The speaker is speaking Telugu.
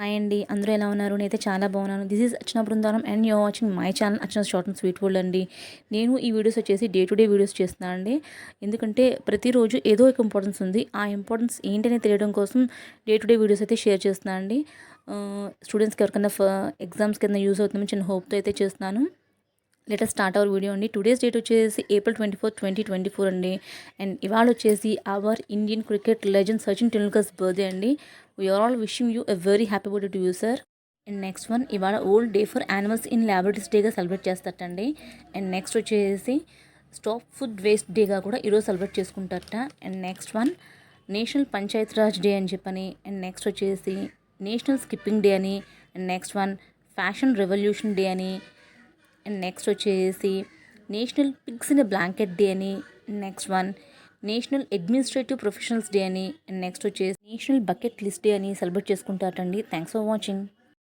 హాయ్ అండి. అందరూ ఎలా ఉన్నారు? నేనైతే చాలా బాగున్నాను. This is Archana Brindavanam and you're watching my channel Archana short and sweet world అండి. నేను ఈ వీడియోస్ వచ్చేసి డే టు డే వీడియోస్ చేస్తున్నాను అండి. ఎందుకంటే ప్రతిరోజు ఏదో ఒక ఇంపార్టెన్స్ ఉంది. ఆ ఇంపార్టెన్స్ ఏంటనే తెలియడం కోసం డే టు డే వీడియోస్ అయితే షేర్ చేస్తున్నాను అండి. స్టూడెంట్స్కి ఎవరికైనా ఎగ్జామ్స్ కింద యూజ్ అవుతుందని చిన్న హోప్తో అయితే చేస్తున్నాను. లెటర్ స్టార్ట్ అవర్ వీడియో అండి. టుడేస్ డేట్ వచ్చేసి April 24, 2024 అండి. అండ్ ఇవాళ వచ్చేసి our Indian cricket legend Sachin Tendulkar's birthday అండి. We're all wishing you a very happy birthday to you sir. And next one ఇవాళ world day for animals in laboratories డేగా సెలబ్రేట్ చేస్తారటండి. అండ్ నెక్స్ట్ వచ్చేసి స్టాప్ ఫుడ్ వేస్ట్ డేగా కూడా ఈరోజు సెలబ్రేట్ చేసుకుంటారట. And next one national Panchayat Raj day అని చెప్పని. అండ్ నెక్స్ట్ వచ్చేసి నేషనల్ స్కిప్పింగ్ డే అని. And next one fashion revolution day అని. అండ్ నెక్స్ట్ వచ్చేసి national pigs in a blanket day అని. Next one national administrative professionals day అని. అండ్ నెక్స్ట్ వచ్చేసి నేషనల్ బకెట్ లిస్ట్ డే అని సెలబ్రేట్ చేసుకుంటారటండి. Thanks for watching.